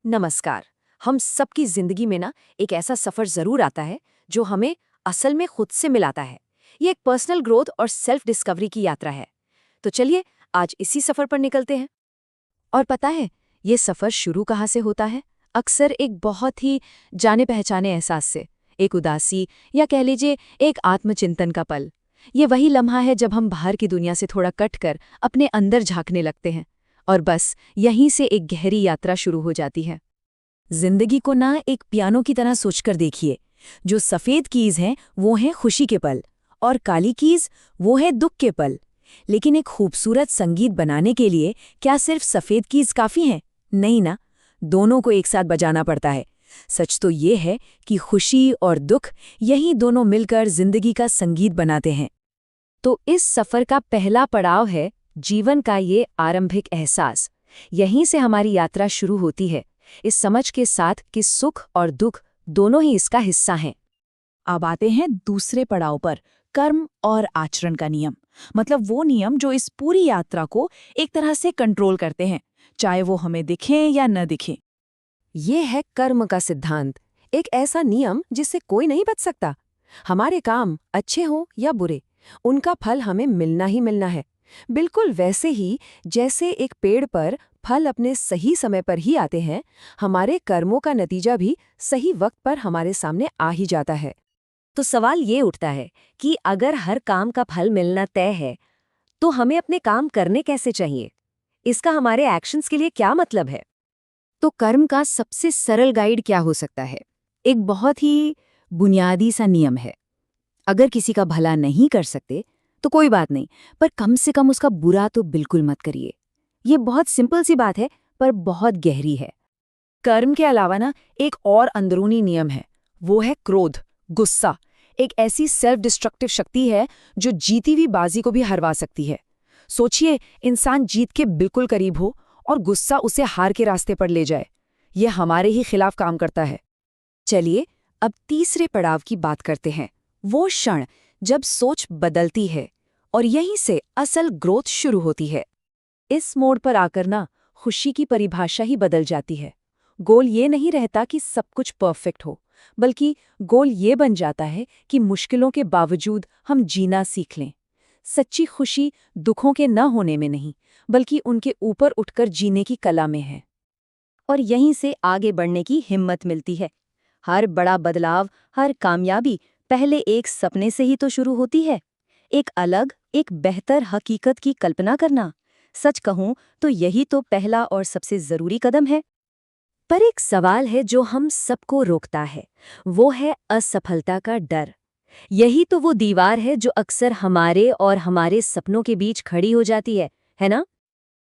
नमस्कार। हम सबकी जिंदगी में ना एक ऐसा सफर जरूर आता है जो हमें असल में खुद से मिलाता है। ये एक पर्सनल ग्रोथ और सेल्फ डिस्कवरी की यात्रा है। तो चलिए आज इसी सफर पर निकलते हैं। और पता है ये सफर शुरू कहाँ से होता है? अक्सर एक बहुत ही जाने पहचाने एहसास से, एक उदासी या कह लीजिए एक आत्मचिंतन का पल। ये वही लम्हा है जब हम बाहर की दुनिया से थोड़ा कटकर अपने अंदर झांकने लगते हैं और बस यहीं से एक गहरी यात्रा शुरू हो जाती है। जिंदगी को ना एक पियानो की तरह सोचकर देखिए। जो सफेद कीज हैं वो हैं खुशी के पल और काली कीज वो है दुख के पल। लेकिन एक खूबसूरत संगीत बनाने के लिए क्या सिर्फ सफेद कीज काफी हैं? नहीं ना, दोनों को एक साथ बजाना पड़ता है। सच तो ये है कि खुशी और दुख यही दोनों मिलकर जिंदगी का संगीत बनाते हैं। तो इस सफर का पहला पड़ाव है जीवन का ये आरंभिक एहसास। यहीं से हमारी यात्रा शुरू होती है, इस समझ के साथ कि सुख और दुख दोनों ही इसका हिस्सा हैं। अब आते हैं दूसरे पड़ाव पर, कर्म और आचरण का नियम। मतलब वो नियम जो इस पूरी यात्रा को एक तरह से कंट्रोल करते हैं, चाहे वो हमें दिखें या न दिखें। ये है कर्म का सिद्धांत, एक ऐसा नियम जिससे कोई नहीं बच सकता। हमारे काम अच्छे हों या बुरे, उनका फल हमें मिलना ही मिलना है। बिल्कुल वैसे ही जैसे एक पेड़ पर फल अपने सही समय पर ही आते हैं, हमारे कर्मों का नतीजा भी सही वक्त पर हमारे सामने आ ही जाता है। तो सवाल ये उठता है कि अगर हर काम का फल मिलना तय है, तो हमें अपने काम करने कैसे चाहिए? इसका हमारे एक्शंस के लिए क्या मतलब है? तो कर्म का सबसे सरल गाइड क्या हो सकता है? एक बहुत ही बुनियादी सा नियम है। अगर किसी का भला नहीं कर सकते तो कोई बात नहीं, पर कम से कम उसका बुरा तो बिल्कुल मत करिए। ये बहुत सिंपल सी बात है, पर बहुत गहरी है। कर्म के अलावा ना एक और अंदरूनी नियम है, वो है क्रोध, गुस्सा। एक ऐसी सेल्फ डिस्ट्रक्टिव शक्ति है जो जीती हुई बाजी को भी हरवा सकती है। सोचिए, इंसान जीत के बिल्कुल करीब हो और गुस्सा उसे हार के रास्ते पर ले जाए। ये हमारे ही खिलाफ काम करता है। चलिए अब तीसरे पड़ाव की बात करते हैं, वो क्षण जब सोच बदलती है और यहीं से असल ग्रोथ शुरू होती है। इस मोड़ पर आकर ना खुशी की परिभाषा ही बदल जाती है। गोल ये नहीं रहता कि सब कुछ परफेक्ट हो, बल्कि गोल ये बन जाता है कि मुश्किलों के बावजूद हम जीना सीख लें। सच्ची खुशी दुखों के न होने में नहीं, बल्कि उनके ऊपर उठकर जीने की कला में है। और यहीं से आगे बढ़ने की हिम्मत मिलती है। हर बड़ा बदलाव, हर कामयाबी पहले एक सपने से ही तो शुरू होती है। एक अलग, एक बेहतर हकीकत की कल्पना करना। सच कहूं तो यही तो पहला और सबसे जरूरी कदम है। पर एक सवाल है जो हम सबको रोकता है, वो है असफलता का डर। यही तो वो दीवार है जो अक्सर हमारे और हमारे सपनों के बीच खड़ी हो जाती है ना?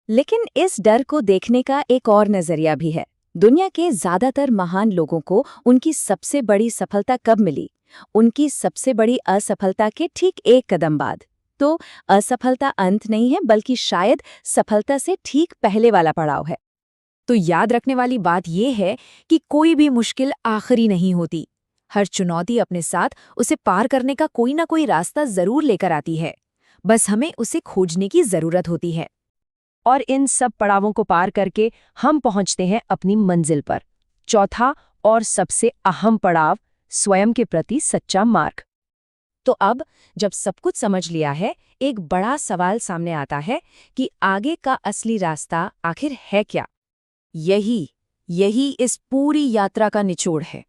लेकिन इस डर को देखने का एक और नजरिया भी है। दुनिया के ज्यादातर महान लोगों को उनकी सबसे बड़ी सफलता कब मिली? उनकी सबसे बड़ी असफलता के ठीक एक कदम बाद। तो असफलता अंत नहीं है, बल्कि शायद सफलता से ठीक पहले वाला पड़ाव है। तो याद रखने वाली बात यह है कि कोई भी मुश्किल आखिरी नहीं होती। हर चुनौती अपने साथ उसे पार करने का कोई ना कोई रास्ता जरूर लेकर आती है। बस हमें उसे खोजने की जरूरत होती है। और इन सब पड़ावों को पार करके हम पहुंचते हैं अपनी मंजिल पर। चौथा और सबसे अहम पड़ाव, स्वयं के प्रति सच्चा मार्ग। तो अब जब सब कुछ समझ लिया है, एक बड़ा सवाल सामने आता है कि आगे का असली रास्ता आखिर है क्या? यही इस पूरी यात्रा का निचोड़ है।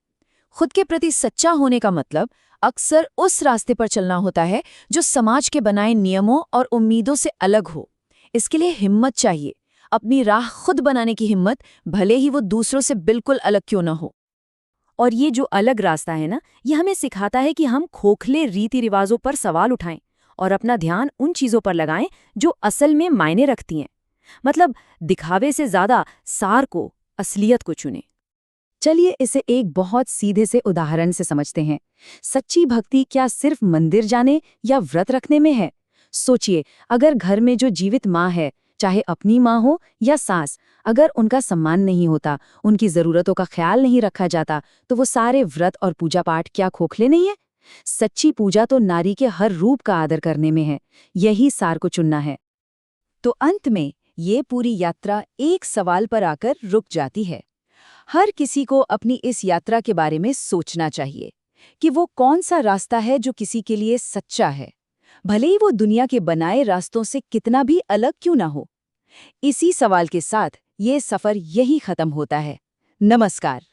खुद के प्रति सच्चा होने का मतलब अक्सर उस रास्ते पर चलना होता है जो समाज के बनाए नियमों और उम्मीदों से अलग हो। इसके लिए हिम्मत चाहिए, अपनी राह खुद बनाने की हिम्मत, भले ही वो दूसरों से बिल्कुल अलग क्यों न हो। और ये जो अलग रास्ता है ना, ये हमें सिखाता है कि हम खोखले रीति रिवाजों पर सवाल उठाएं और अपना ध्यान उन चीजों पर लगाएं जो असल में मायने रखती हैं। मतलब दिखावे से ज्यादा सार को, असलियत को चुनें। चलिए इसे एक बहुत सीधे से उदाहरण से समझते हैं। सच्ची भक्ति क्या सिर्फ मंदिर जाने या व्रत रखने में है? सोचिए, अगर घर में जो जीवित माँ है, चाहे अपनी माँ हो या सास, अगर उनका सम्मान नहीं होता, उनकी जरूरतों का ख्याल नहीं रखा जाता, तो वो सारे व्रत और पूजा पाठ क्या खोखले नहीं है? सच्ची पूजा तो नारी के हर रूप का आदर करने में है। यही सार को चुनना है। तो अंत में ये पूरी यात्रा एक सवाल पर आकर रुक जाती है। हर किसी को अपनी इस यात्रा के बारे में सोचना चाहिए कि वो कौन सा रास्ता है जो किसी के लिए सच्चा है, भले ही वो दुनिया के बनाए रास्तों से कितना भी अलग क्यों ना हो। इसी सवाल के साथ ये सफर यही खत्म होता है। नमस्कार।